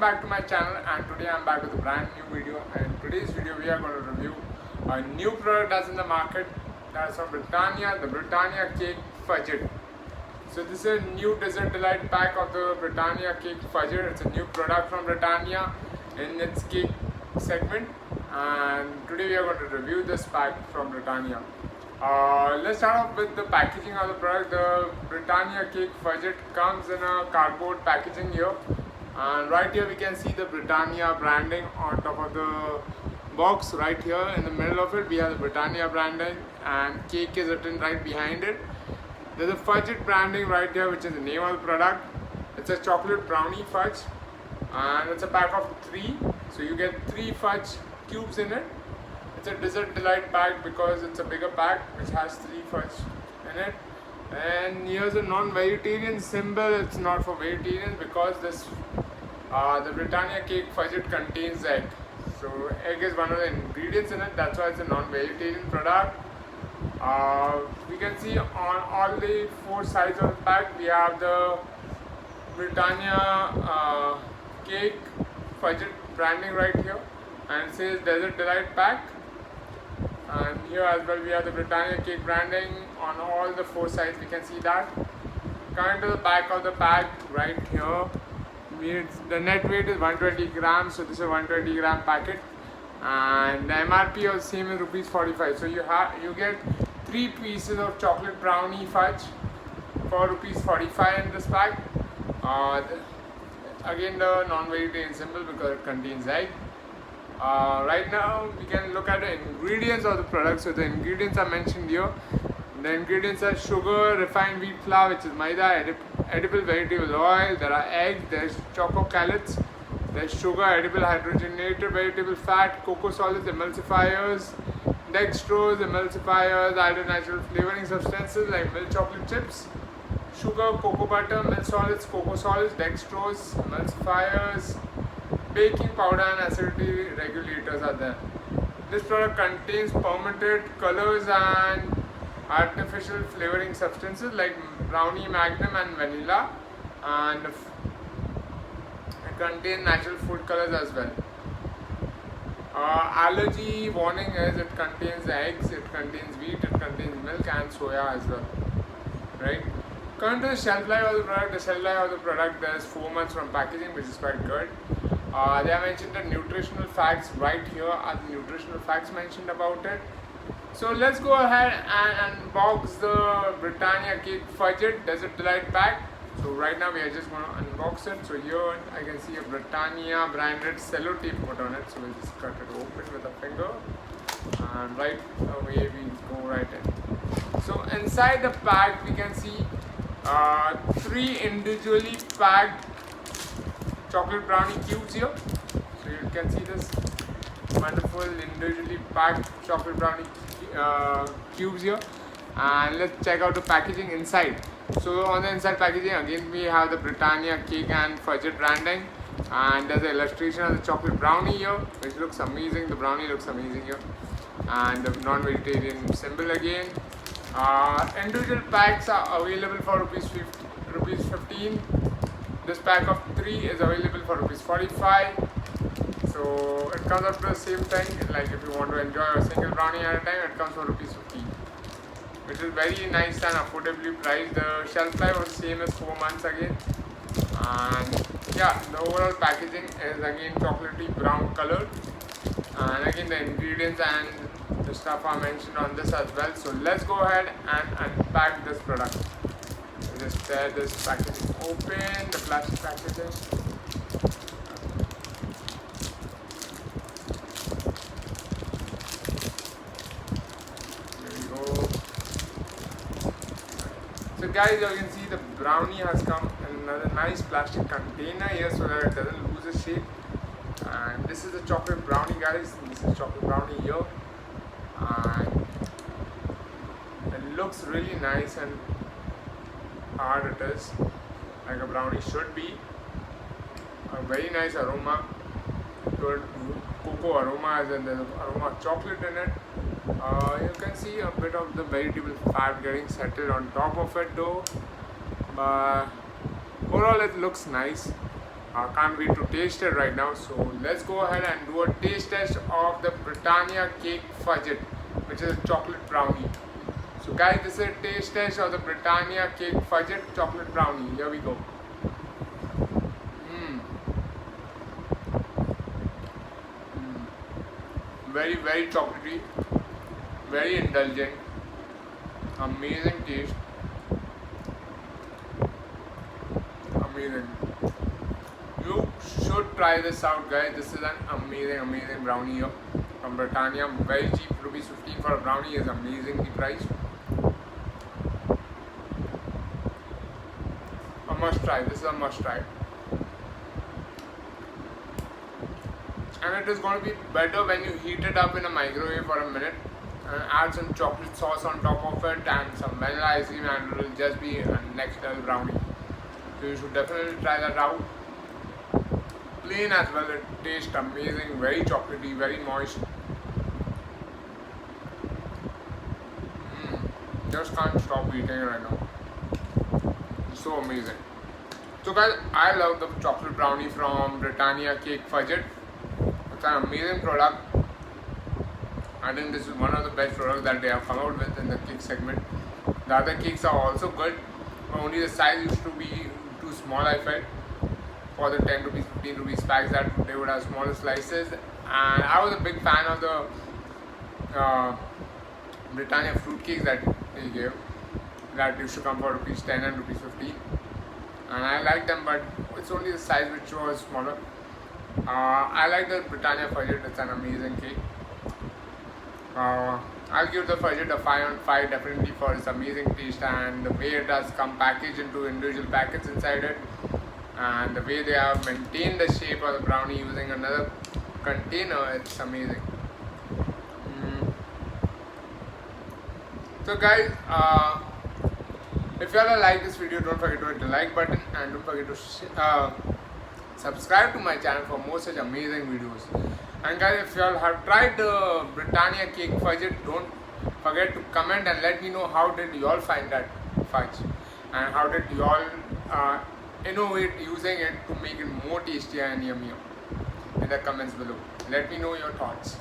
back to my channel, and today I'm back with a brand new video. And in today's video we are going to review a new product that's in the market. That's from Britannia, the Britannia cake fudge. So this is a new dessert delight pack of the Britannia cake fudge. It's a new product from Britannia in its cake segment, and today we are going to review this pack from Britannia. Let's start off with the packaging of the product. The Britannia cake fudge comes in a cardboard packaging here, and right here we can see the Britannia branding on top of the box. Right here in the middle of it we have the Britannia branding, and cake is written right behind it. There's a fudge branding right here, which is the name of the product. It's a chocolate brownie fudge, and it's a pack of 3, so you get 3 fudge cubes in it. It's a dessert delight pack because it's a bigger pack which has 3 fudge in it. And here's a non-vegetarian symbol. It's not for vegetarians because this the Britannia cake fudge contains egg. So egg is one of the ingredients in it. That's why it's a non-vegetarian product. We can see on all the 4 sides of the pack we have the Britannia cake fudge branding right here, and it says Desert Delight Pack. And here as well we have the Britannia cake branding on all the 4 sides. We can see that. Coming to the back of the pack right here, the net weight is 120 grams, so this is a 120 gram packet, and the MRP is same as rupees 45. So you get 3 pieces of chocolate brownie fudge for rupees 45 in this pack. Again the non-vegetarian symbol because it contains egg. Right now we can look at the ingredients of the product. So the ingredients are mentioned here. The ingredients are sugar, refined wheat flour, which is maida, edible vegetable oil, there are eggs, there's choco calates, there's sugar, edible hydrogenated vegetable fat, cocoa solids, emulsifiers, dextrose, emulsifiers, other natural flavoring substances like milk chocolate chips, sugar, cocoa butter, milk solids, cocoa solids, dextrose, emulsifiers, baking powder and acidity regulators are there. This product contains fermented colors and artificial flavoring substances like brownie, magnum and vanilla, and it contains natural food colors as well. Allergy warning is it contains eggs, it contains wheat, it contains milk and soya as well. Right? Coming to the shelf life of the product, there's 4 months from packaging, which is quite good. They have mentioned the nutritional facts. Right here are the nutritional facts mentioned about it. So let's go ahead and unbox the Britannia cake fudge Desert Delight pack. So right now we are just going to unbox it. So here I can see a Britannia branded sellotape put on it. So we'll just cut it open with a finger, and right away we go right in. So inside the pack we can see 3 individually packed chocolate brownie cubes here. So you can see this wonderful individually packed chocolate brownie cubes here. And let's check out the packaging inside. So on the inside packaging again we have the Britannia cake and fudge branding, and there's an illustration of the chocolate brownie here, which looks amazing. The brownie looks amazing here, and the non-vegetarian symbol again. Individual packs are available for rupees 15. This pack of 3 is available for rupees 45. So it comes up to the same thing. Like if you want to enjoy a single brownie at a time, it comes for rupees 15, which is very nice and affordably priced. The shelf life was same as 4 months again. And yeah, the overall packaging is again chocolatey brown color. And again the ingredients and the stuff are mentioned on this as well. So let's go ahead and unpack this product. Just tear this packaging open, the plastic packaging. Here we go. So guys, you can see the brownie has come in another nice plastic container here so that it doesn't lose its shape. And this is the chocolate brownie, guys. This is chocolate brownie here, and it looks really nice and hard. It is like a brownie should be. A very nice aroma, good cocoa aroma, as in the aroma of chocolate in it. You can see a bit of the vegetable fat getting settled on top of it though, but overall it looks nice. I can't wait to taste it right now. So let's go ahead and do a taste test of the Britannia cake fudge, which is a chocolate brownie. So guys, this is a taste test of the Britannia cake fudge chocolate brownie. Here we go. Very, very chocolatey, very indulgent, amazing taste, amazing. You should try this out, guys. This is an amazing brownie here from Britannia. Very cheap, ₹15 for a brownie is amazingly priced. A must try. This is a must try. And it is going to be better when you heat it up in a microwave for a minute and add some chocolate sauce on top of it and some vanilla ice cream, and it will just be a next level brownie. So you should definitely try that out. Plain as well, it tastes amazing, very chocolatey, very moist. Just can't stop eating it right now. It's so amazing. So guys, I love the chocolate brownie from Britannia cake fudge. It's an amazing product. I think this is one of the best products that they have come out with in the cake segment. The other cakes are also good, but only the size used to be too small, I felt. For the 10 rupees, 15 rupees packs, that they would have smaller slices. And I was a big fan of the Britannia fruit cakes that they gave. That used to come for ₹10 and ₹15. And I like them, but it's only the size which was smaller. I like the Britannia fudge. It's an amazing cake. I'll give the fudge a 5 on 5 definitely for its amazing taste and the way it has come packaged into individual packets inside it, and the way they have maintained the shape of the brownie using another container. It's amazing. So guys, if you all like this video, don't forget to hit the like button and don't forget to subscribe to my channel for more such amazing videos. And guys, if you all have tried the Britannia cake fudge, don't forget to comment and let me know how did you all find that fudge and how did you all innovate using it to make it more tastier and yummier in the comments below. Let me know your thoughts.